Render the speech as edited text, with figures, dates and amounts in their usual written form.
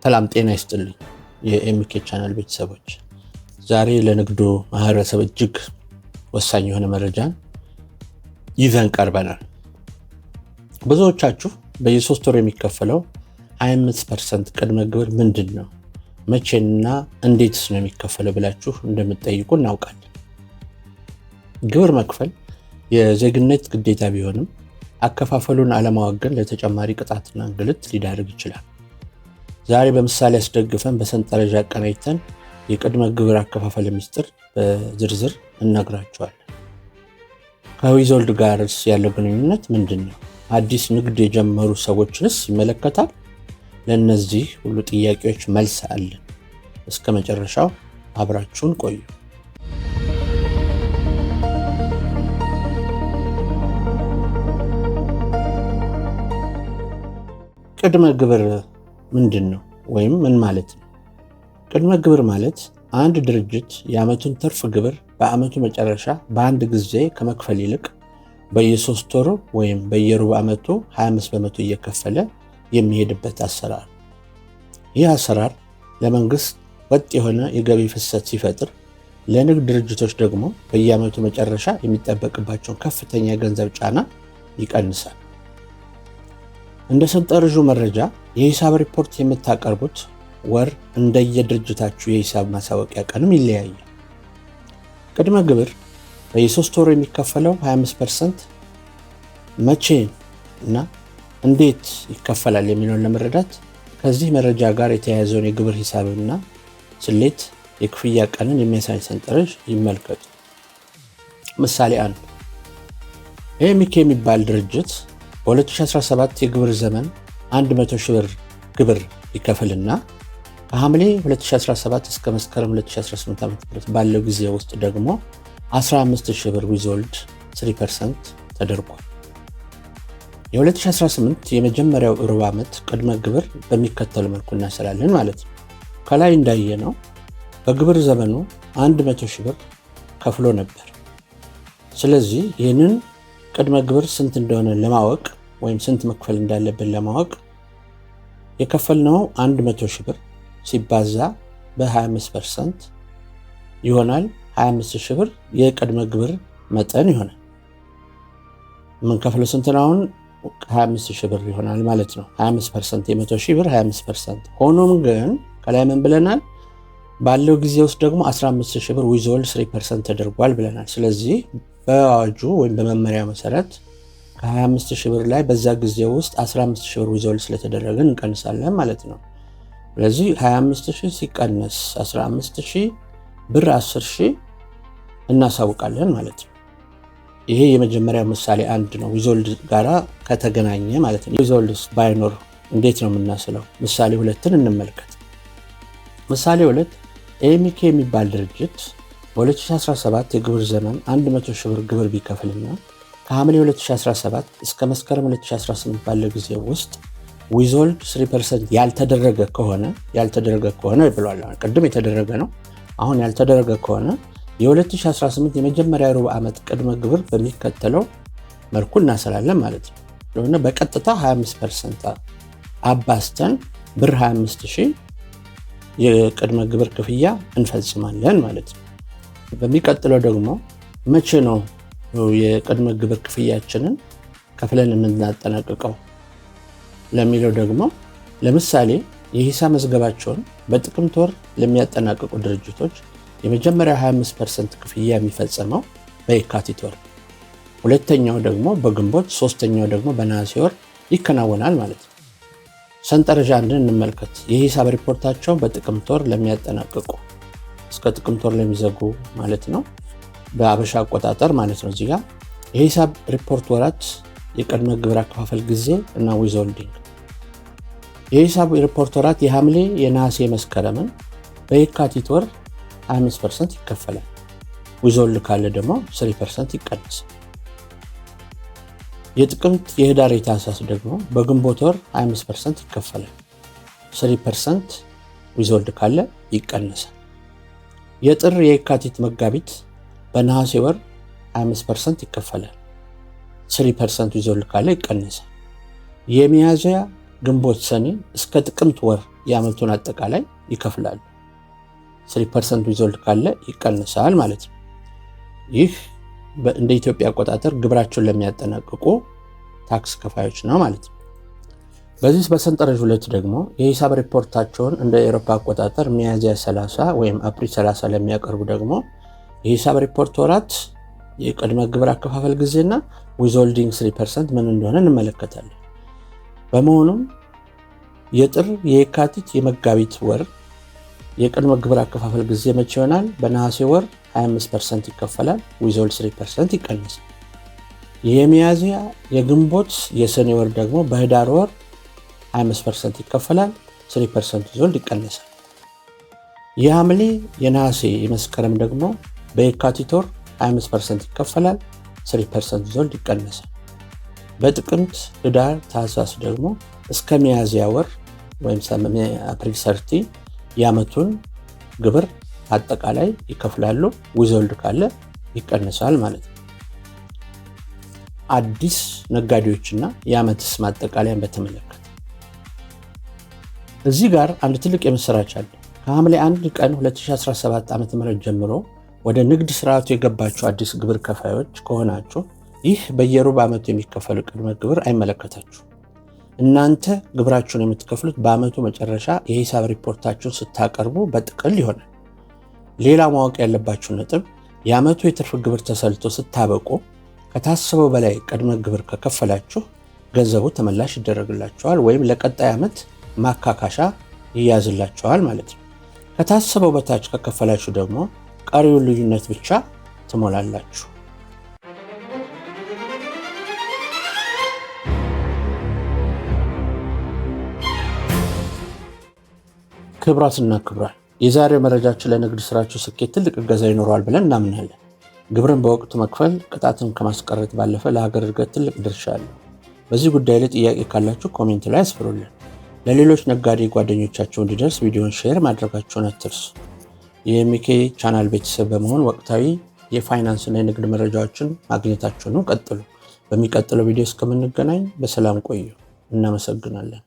ሰላም ጤና ይስጥልኝ የኤምኬ ቻናል ቤተሰቦች። ዛሬ ለንግዱ ማህበረሰብ እጅግ ወሳኝ የሆነ መረጃን ይዘን ቀርበናል። ብዙዎቻችሁ በየ3 ወር የሚከፈለው 25% ቅድመ ግብር ምንድነው? መቼና እንዴትስ ነው የሚከፈለው ብላችሁ እንደምትጠይቁ እናውቃለን። ግብር መክፈል የዜግነት ግዴታ ቢሆንም አከፋፈሉን አለማወቅ ግን ለተጨማሪ ቅጣትና እንግልት ሊዳርግ ይችላል። ዛሬ በምሳሌ አስደግፈን በሰንጠረዥ አቀናጅተን የቅድመ ግብር አከፋፈል ሚስጥር በዝርዝር እነግራችኋለን። ከዊዞልድ ጋርስ ያለው ግንኙነት ምንድነው? አዲስ ንግድ የጀመሩ ሰዎችንስ ይመለከታል? ለእነዚህ ሁሉ ጥያቄዎች መልስ አለን። እስከ መጨረሻው አብራችሁን ቆዩ። ቅድመ ግብር ምንድነው ወይም ምን ማለት ነው? ቅድመ ግብር ማለት አንድ ድርጅት የዓመቱን ትርፍ ግብር በዓመቱ መጨረሻ በአንድ ጊዜ ከመክፈል ይልቅ በየ3 ወሩ ወይም በየሩብ ዓመቱ 25% እየከፈለ የሚሄድበት አሰራር። ይህ አሰራር ለመንግስት ወጥ የሆነ የገቢ ፍሰት ሲፈጥር፣ ለንግድ ድርጅቶች ደግሞ በየዓመቱ መጨረሻ የሚጠበቅባቸውን ከፍተኛ የገንዘብ ጫና ይቀንሳል። እንደ ሰንጠረዡ መረጃ የሂሳብ ሪፖርት የምታቀርቡት ወር እንደየድርጅታችሁ የሂሳብ ማሳወቂያ ቀንም ይለያያል። ቅድመ ግብር በየ3 ወሩ የሚከፈለው 25% መቼ እና እንዴት ይከፈላል የሚለውን ለመረዳት ከዚህ መረጃ ጋር የተያያዘውን የግብር ሂሳብና ስሌት የክፍያ ቀንን የሚያሳይ ሰንጠረዥ ይመልከቱ። ምሳሌ 1 ኤምኬ የሚባል ድርጅት በ2017 የግብር ዘመን 100,000 ብር ግብር ይከፍልና ከሐምሌ 2017 እስከ መስከረም 2018 ዓ.ም ባለው ጊዜ ውስጥ ደግሞ 15,000 ብር ዊዞልድ 3% ተደርጓል። የ2018 የመጀመሪያው ሩብ ዓመት ቅድመ ግብር በሚከተል መልኩ እናሰላለን ማለት ነው። ከላይ እንዳየነው በግብር ዘመኑ 100,000 ብር ከፍሎ ነበር። ስለዚህ ይህንን ቅድመ ግብር ስንት እንደሆነ ለማወቅ ወይም ስንት መክፈል እንዳለብን ለማወቅ የከፈልነው 100,000 ብር ሲባዛ በ25% ይሆናል 25,000 ብር የቅድመ ግብር መጠን ይሆናል። የምንከፍለው ስንት ነው? አሁን 25,000 ብር ይሆናል ማለት ነው። 25% የ100,000 ብር 25%። ሆኖም ግን ከላይ ምን ብለናል? ባለው ጊዜ ውስጥ ደግሞ 15,000 ብር ዊዞልድ 3% ተደርጓል ብለናል። ስለዚህ በአዋጁ ወይም በመመሪያ መሰረት ከ25,000 ብር ላይ በዛ ጊዜ ውስጥ 15,000 ብር ዊዞልድ ስለተደረገን እንቀንሳለን ማለት ነው። ስለዚህ 25,000 ሲቀነስ 15,000 ብር 10,000 እናሳውቃለን ማለት ነው። ይሄ የመጀመሪያው ምሳሌ 1 ነው፣ ዊዞልድ ጋራ ከተገናኘ ማለት ነው። ዊዞልድስ ባይኖር እንዴት ነው የምናስለው? ምሳሌ 2ን እንመልከት። ምሳሌ 2 ኤምኬ የሚባል ድርጅት በ2017 የግብር ዘመን 100,000 ብር ግብር ቢከፍልና ከሐምሌ 2017 እስከ መስከረም 2018 ባለው ጊዜ ውስጥ ዊዞልድ 3% ያልተደረገ ከሆነ ብሏል። ቅድም የተደረገ ነው፣ አሁን ያልተደረገ ከሆነ የ2018 የመጀመሪያ ሩብ ዓመት ቅድመ ግብር በሚከተለው መልኩ እናሰላለን ማለት ነው። ስለሆነ በቀጥታ 25% አባስተን ብር 25,000 የቅድመ ግብር ክፍያ እንፈጽማለን ማለት ነው። በሚቀጥለው ደግሞ መቼ ነው የቅድመ ግብር ክፍያችንን ከፍለን የምናጠናቅቀው ለሚለው ደግሞ ለምሳሌ የሂሳብ መዝገባቸውን በጥቅምት ወር ለሚያጠናቅቁ ድርጅቶች የመጀመሪያ 25% ክፍያ የሚፈጸመው በየካቲት ወር፣ ሁለተኛው ደግሞ በግንቦት፣ ሶስተኛው ደግሞ በነሐሴ ወር ይከናወናል ማለት ነው። ሰንጠረዥ 1 እንመልከት። የሂሳብ ሪፖርታቸውን በጥቅምት ወር ለሚያጠናቅቁ እስከ ጥቅምት ወር ለሚዘጉ ማለት ነው፣ በአበሻ አቆጣጠር ማለት ነው። እዚህ ጋር የሂሳብ ሪፖርት ወራት፣ የቅድመ ግብር አከፋፈል ጊዜ እና ዊዞልዲንግ። የሂሳብ ሪፖርት ወራት የሐምሌ፣ የነሐሴ፣ መስከረምን በየካቲት ወር 25% ይከፈላል። ዊዞልድ ካለ ደግሞ 3% ይቀንሳል። የጥቅምት፣ የህዳር፣ የታህሳስ ደግሞ በግንቦት ወር 25% ይከፈላል። 3% ዊዞልድ ካለ ይቀንሳል። የጥር፣ የካቲት፣ መጋቢት በነሐሴ ወር 25% ይከፈላል። 3% ዊዞልድ ካለ ይቀንሳል። የሚያዝያ፣ ግንቦት፣ ሰኔ እስከ ጥቅምት ወር የዓመቱን አጠቃላይ ይከፍላሉ። 3% ዊዝሆልድ ካለ ይቀንሳል ማለት ነው። ይህ እንደ ኢትዮጵያ አቆጣጠር ግብራቸውን ለሚያጠናቅቁ ታክስ ከፋዮች ነው ማለት ነው። በዚህ በሰንጠረዥ 2 ደግሞ የሂሳብ ሪፖርታቸውን እንደ አውሮፓ አቆጣጠር ሚያዝያ 30 ወይም አፕሪል 30 ለሚያቀርቡ ደግሞ የሂሳብ ሪፖርት ወራት፣ የቅድመ ግብር አከፋፈል ጊዜና ዊዝሆልዲንግ 3% ምን እንደሆነ እንመለከታለን። በመሆኑም የጥር፣ የካቲት፣ የመጋቢት ወር የቅድመ ግብር አከፋፈል ጊዜ መቼ ይሆናል? በነሐሴ ወር 25% ይከፈላል፣ ዊዝሆልድ 3% ይቀንሳል። የሚያዝያ፣ የግንቦት፣ የሰኔ ወር ደግሞ በህዳር ወር 25% ይከፈላል፣ 3% ዊዝሆልድ ይቀንሳል። የሐምሌ፣ የነሐሴ፣ የመስከረም ደግሞ በየካቲት ወር 25% ይከፈላል፣ 3% ዊዝሆልድ ይቀንሳል። በጥቅምት፣ ህዳር፣ ታህሳስ ደግሞ እስከ ሚያዝያ ወር ወይም አፕሪል 30 የዓመቱን ግብር አጠቃላይ ይከፍላሉ፣ ዊዝሆልድ ካለ ይቀንሳል ማለት ነው። አዲስ ነጋዴዎችና የዓመትስ ማጠቃለያን በተመለከተ እዚህ ጋር አንድ ትልቅ የምስራች አለ። ከሐምሌ 1 ቀን 2017 ዓ.ም ጀምሮ ወደ ንግድ ስርዓቱ የገባችሁ አዲስ ግብር ከፋዮች ከሆናችሁ ይህ በየሩብ ዓመቱ የሚከፈሉ ቅድመ ግብር አይመለከታችሁ። እናንተ ግብራችሁን የምትከፍሉት በዓመቱ መጨረሻ የሂሳብ ሪፖርታችሁን ስታቀርቡ በጥቅል ይሆናል። ሌላ ማወቅ ያለባችሁ ነጥብ የዓመቱ የትርፍ ግብር ተሰልቶ ስታበቁ ከታሰበው በላይ ቅድመ ግብር ከከፈላችሁ ገንዘቡ ተመላሽ ይደረግላችኋል ወይም ለቀጣይ ዓመት ማካካሻ ይያዝላችኋል ማለት ነው። ከታሰበው በታች ከከፈላችሁ ደግሞ ቀሪውን ልዩነት ብቻ ትሞላላችሁ። ክቡራትና ክቡራን፣ የዛሬው መረጃችን ለንግድ ስራችሁ ስኬት ትልቅ እገዛ ይኖረዋል ብለን እናምናለን። ግብርን በወቅቱ መክፈል ቅጣትን ከማስቀረት ባለፈ ለሀገር እድገት ትልቅ ድርሻ አለው። በዚህ ጉዳይ ላይ ጥያቄ ካላችሁ ኮሜንት ላይ አስፍሩልን። ለሌሎች ነጋዴ ጓደኞቻችሁ እንዲደርስ ቪዲዮን ሼር ማድረጋችሁን አትርሱ። የኤምኬ ቻናል ቤተሰብ በመሆን ወቅታዊ የፋይናንስና የንግድ መረጃዎችን ማግኘታችሁንም ቀጥሉ። በሚቀጥለው ቪዲዮ እስከምንገናኝ በሰላም ቆዩ። እናመሰግናለን።